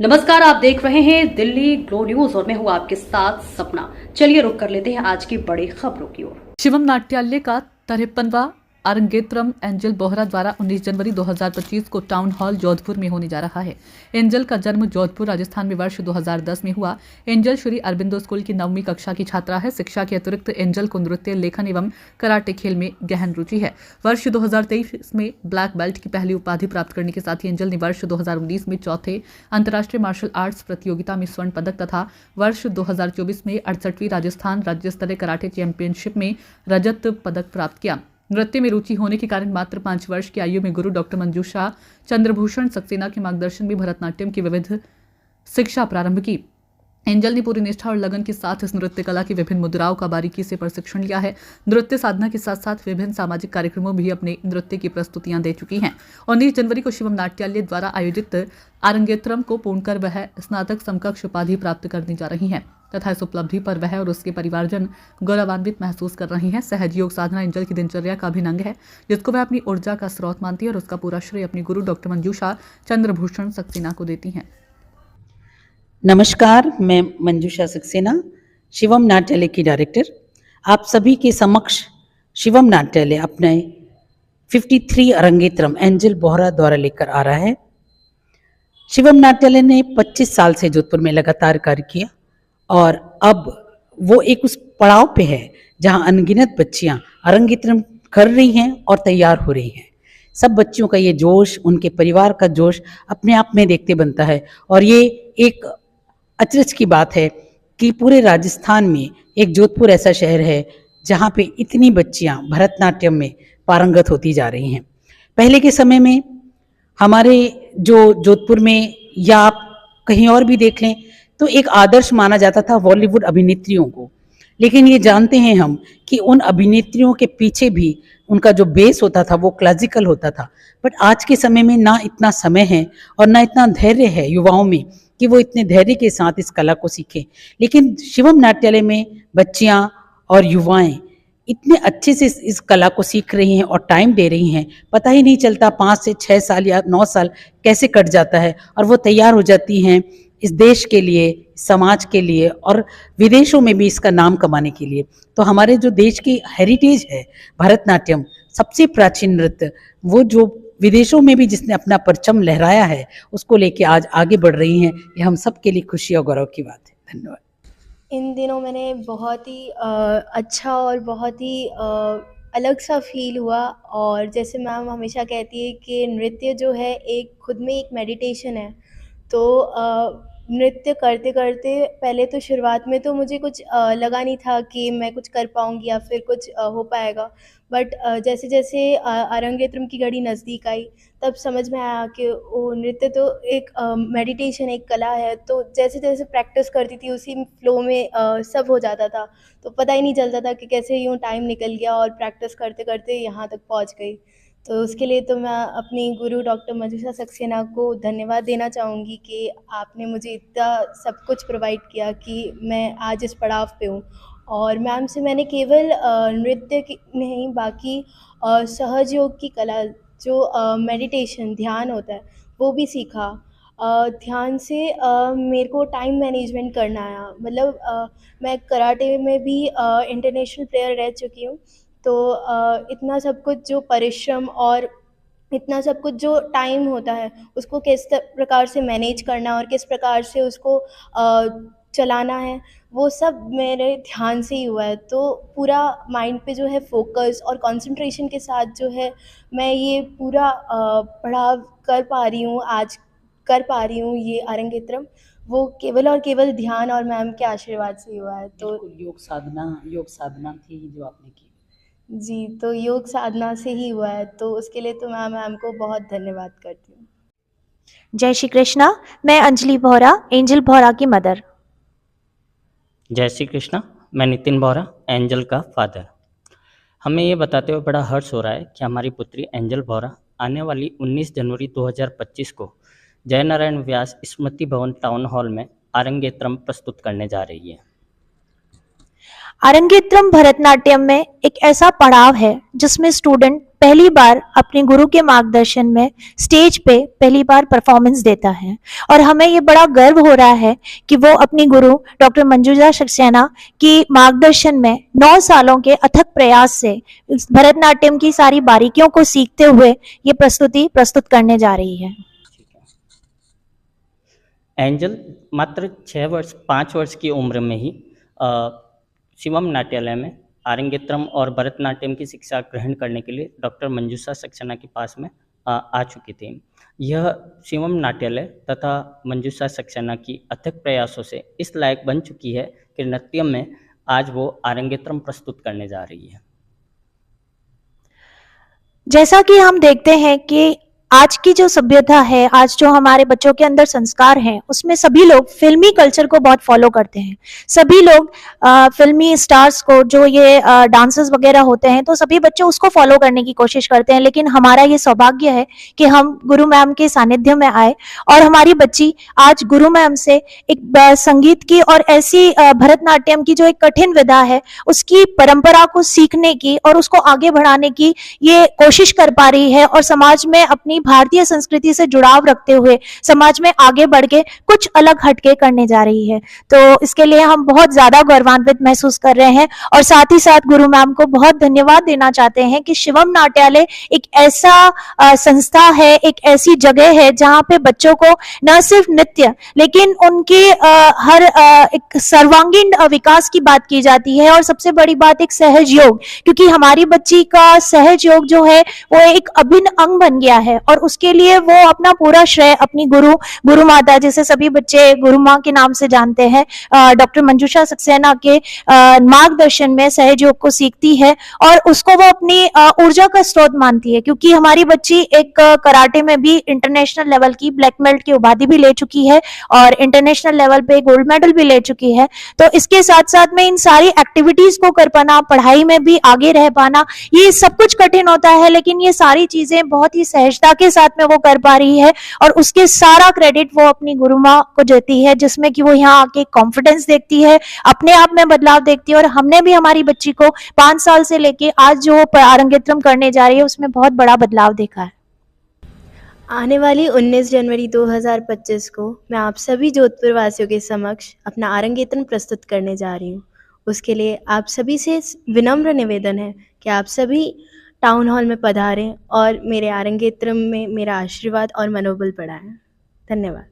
नमस्कार, आप देख रहे हैं दिल्ली ग्लो न्यूज और मैं हूं आपके साथ सपना। चलिए रुक कर लेते हैं आज की बड़ी खबरों की ओर। शिवम नाट्यालय का 53वां अरंगेत्रम एंजल बोहरा द्वारा 19 जनवरी 2025 को टाउन हॉल जोधपुर में होने जा रहा है। एंजल का जन्म जोधपुर राजस्थान में वर्ष 2010 में हुआ। एंजल श्री अरबिंदो स्कूल की 9वीं कक्षा की छात्रा है। शिक्षा के अतिरिक्त एंजल को नृत्य, लेखन एवं कराटे खेल में गहन रुचि है। वर्ष 2023 में ब्लैक बेल्ट की पहली उपाधि प्राप्त करने के साथ ही एंजल ने वर्ष 2019 में चौथे अंतर्राष्ट्रीय मार्शल आर्ट्स प्रतियोगिता में स्वर्ण पदक तथा वर्ष 2024 में 68वीं राजस्थान राज्य स्तरीय कराटे चैंपियनशिप में रजत पदक प्राप्त किया। नृत्य में रुचि होने के कारण मात्र 5 वर्ष की आयु में गुरु डॉक्टर मंजूषा चंद्रभूषण सक्सेना के मार्गदर्शन में भरतनाट्यम की विविध शिक्षा प्रारंभ की। एंजल ने पूरी निष्ठा और लगन के साथ इस नृत्य कला की विभिन्न मुद्राओं का बारीकी से प्रशिक्षण लिया है। नृत्य साधना के साथ साथ विभिन्न सामाजिक कार्यक्रमों में भी अपने नृत्य की प्रस्तुतियां दे चुकी हैं। 19 जनवरी को शिवम नाट्यालय द्वारा आयोजित अरंगेत्रम को पूर्ण कर वह स्नातक समकक्ष उपाधि प्राप्त करने जा रही हैं तथा इस उपलब्धि पर वह और उसके परिवारजन गौरवान्वित महसूस कर रही हैं। सहज योग साधना एंजल की दिनचर्या का अभिन्न अंग है, जिसको वह अपनी ऊर्जा का स्रोत मानती है और उसका पूरा श्रेय अपनी गुरु डॉक्टर मंजूषा चंद्रभूषण सक्सेना को देती हैं। नमस्कार, मैं मंजूषा सक्सेना, शिवम नाट्यालय की डायरेक्टर। आप सभी के समक्ष शिवम नाट्यालय अपने 53 अरंगेत्रम एंजल बोहरा द्वारा लेकर आ रहा है। शिवम नाट्यालय ने 25 साल से जोधपुर में लगातार कार्य किया और अब वो एक उस पड़ाव पे है जहां अनगिनत बच्चियां अरंगेत्रम कर रही हैं और तैयार हो रही हैं। सब बच्चियों का ये जोश, उनके परिवार का जोश अपने आप में देखते बनता है और ये एक अचरज की बात है कि पूरे राजस्थान में एक जोधपुर ऐसा शहर है जहाँ पे इतनी बच्चियाँ भरतनाट्यम में पारंगत होती जा रही हैं। पहले के समय में हमारे जो जोधपुर में या आप कहीं और भी देख लें तो एक आदर्श माना जाता था बॉलीवुड अभिनेत्रियों को, लेकिन ये जानते हैं हम कि उन अभिनेत्रियों के पीछे भी उनका जो बेस होता था वो क्लासिकल होता था। बट आज के समय में ना इतना समय है और ना इतना धैर्य है युवाओं में कि वो इतने धैर्य के साथ इस कला को सीखें। लेकिन शिवम नाट्यालय में बच्चियां और युवाएं इतने अच्छे से इस कला को सीख रही हैं और टाइम दे रही हैं, पता ही नहीं चलता 5 से 6 साल या 9 साल कैसे कट जाता है और वो तैयार हो जाती हैं इस देश के लिए, समाज के लिए और विदेशों में भी इसका नाम कमाने के लिए। तो हमारे जो देश की हेरिटेज है भरतनाट्यम, सबसे प्राचीन नृत्य, वो जो विदेशों में भी जिसने अपना परचम लहराया है, उसको लेके आज आगे बढ़ रही हैं। ये हम सब के लिए खुशी और गौरव की बात है। धन्यवाद। इन दिनों मैंने बहुत ही अच्छा और बहुत ही अलग सा फील हुआ। और जैसे मैम हमेशा कहती है कि नृत्य जो है एक खुद में एक मेडिटेशन है। तो नृत्य करते करते पहले तो शुरुआत में तो मुझे कुछ लगा नहीं था कि मैं कुछ कर पाऊँगी या फिर कुछ हो पाएगा। बट जैसे जैसे अरंगेत्रम की घड़ी नज़दीक आई तब समझ में आया कि वो नृत्य तो एक मेडिटेशन, एक कला है। तो जैसे जैसे प्रैक्टिस करती थी उसी फ्लो में सब हो जाता था। तो पता ही नहीं चलता था कि कैसे यूँ टाइम निकल गया और प्रैक्टिस करते करते यहाँ तक पहुँच गई। तो उसके लिए तो मैं अपनी गुरु डॉक्टर मंजूषा सक्सेना को धन्यवाद देना चाहूँगी कि आपने मुझे इतना सब कुछ प्रोवाइड किया कि मैं आज इस पड़ाव पे हूँ। और मैम से मैंने केवल नृत्य की नहीं, बाकी सहज योग की कला, जो मेडिटेशन ध्यान होता है, वो भी सीखा। ध्यान से मेरे को टाइम मैनेजमेंट करना आया। मतलब मैं कराटे में भी इंटरनेशनल प्लेयर रह चुकी हूँ। तो इतना सब कुछ जो परिश्रम और इतना सब कुछ जो टाइम होता है उसको किस प्रकार से मैनेज करना और किस प्रकार से उसको चलाना है, वो सब मेरे ध्यान से ही हुआ है। तो पूरा माइंड पे जो है फ़ोकस और कंसंट्रेशन के साथ जो है मैं ये पूरा पड़ाव कर पा रही हूँ, आज कर पा रही हूँ ये अरंगेत्रम, वो केवल और केवल ध्यान और मैम के आशीर्वाद से ही हुआ है। तो योग साधना थी जो आपने की। जी, तो योग साधना से ही हुआ है। तो उसके लिए तो मैं मैम को बहुत धन्यवाद करती हूँ। जय श्री कृष्णा। मैं अंजलि बोहरा, एंजल बोहरा की मदर। जय श्री कृष्णा। मैं नितिन बोहरा, एंजल का फादर। हमें ये बताते हुए बड़ा हर्ष हो रहा है कि हमारी पुत्री एंजल बोहरा आने वाली 19 जनवरी 2025 को जय नारायण व्यास स्मृति भवन टाउन हॉल में अरंगेत्रम प्रस्तुत करने जा रही है। अरंगेत्रम भरतनाट्यम में एक ऐसा पड़ाव है जिसमें स्टूडेंट पहली बार अपने गुरु के मार्गदर्शन में स्टेज पे पहली बार परफॉर्मेंस देता है। और हमें ये बड़ा गर्व हो रहा है कि वो अपनी गुरु डॉक्टर मंजूषा सक्सेना की मार्गदर्शन में 9 सालों के अथक प्रयास से भरतनाट्यम की सारी बारीकियों को सीखते हुए ये प्रस्तुति प्रस्तुत करने जा रही है। एंजल मात्र 5 वर्ष की उम्र में ही शिवम नाट्यालय में आरंगेत्रम और भरतनाट्यम की शिक्षा ग्रहण करने के लिए डॉक्टर मंजूषा सक्सेना के पास में आ चुकी थी। यह शिवम नाट्यालय तथा मंजूषा सक्सेना की अथक प्रयासों से इस लायक बन चुकी है कि नृत्य में आज वो आरंगेत्रम प्रस्तुत करने जा रही है। जैसा कि हम देखते हैं कि आज की जो सभ्यता है, आज जो हमारे बच्चों के अंदर संस्कार हैं, उसमें सभी लोग फिल्मी कल्चर को बहुत फॉलो करते हैं। सभी लोग फिल्मी स्टार्स को, जो ये डांसर्स वगैरह होते हैं, तो सभी बच्चे उसको फॉलो करने की कोशिश करते हैं। लेकिन हमारा ये सौभाग्य है कि हम गुरु मैम के सानिध्य में आए और हमारी बच्ची आज गुरु मैम से एक संगीत की और ऐसी भरतनाट्यम की जो एक कठिन विधा है, उसकी परंपरा को सीखने की और उसको आगे बढ़ाने की ये कोशिश कर पा रही है और समाज में अपनी भारतीय संस्कृति से जुड़ाव रखते हुए समाज में आगे बढ़ के कुछ अलग हटके करने जा रही है। तो इसके लिए हम बहुत ज्यादा गौरवान्वित महसूस कर रहे हैं और साथ ही साथ गुरु मैम को बहुत धन्यवाद देना चाहते हैं कि शिवम नाट्यालय एक ऐसा संस्था है, एक ऐसी जगह है जहां पे बच्चों को न सिर्फ नृत्य लेकिन उनके हर एक सर्वांगीण विकास की बात की जाती है और सबसे बड़ी बात एक सहज योग, क्योंकि हमारी बच्ची का सहज योग जो है वो एक अभिन्न अंग बन गया है और उसके लिए वो अपना पूरा श्रेय अपनी गुरु माता, जिसे सभी बच्चे गुरु माँ के नाम से जानते हैं, डॉक्टर मंजूषा सक्सेना के मार्गदर्शन में सहज योग को सीखती है और उसको वो अपनी ऊर्जा का स्रोत मानती है। क्योंकि हमारी बच्ची एक कराटे में भी इंटरनेशनल लेवल की ब्लैक बेल्ट की उपाधि भी ले चुकी है और इंटरनेशनल लेवल पे गोल्ड मेडल भी ले चुकी है। तो इसके साथ साथ में इन सारी एक्टिविटीज को कर पाना, पढ़ाई में भी आगे रह पाना, ये सब कुछ कठिन होता है, लेकिन ये सारी चीजें बहुत ही सहजता के साथ में वो कर पा रही है और उसके सारा क्रेडिट वो अपनी गुरु माँ को देती है, जिसमें कि वो यहाँ आके कॉन्फिडेंस देखती है, अपने आप में बदलाव देखती है। और हमने भी हमारी बच्ची को 5 साल से लेके आज जो आरंगेत्रम करने जा रही है उसमें बहुत बड़ा बदलाव देखा है। आने वाली 19 जनवरी 2025 को मैं आप सभी जोधपुर वासियों के समक्ष अपना आरंगेत्रम प्रस्तुत करने जा रही हूँ। उसके लिए आप सभी से विनम्र निवेदन है कि आप सभी टाउन हॉल में पधारें और मेरे आरंगेत्रम में मेरा आशीर्वाद और मनोबल बढ़ाएं। धन्यवाद।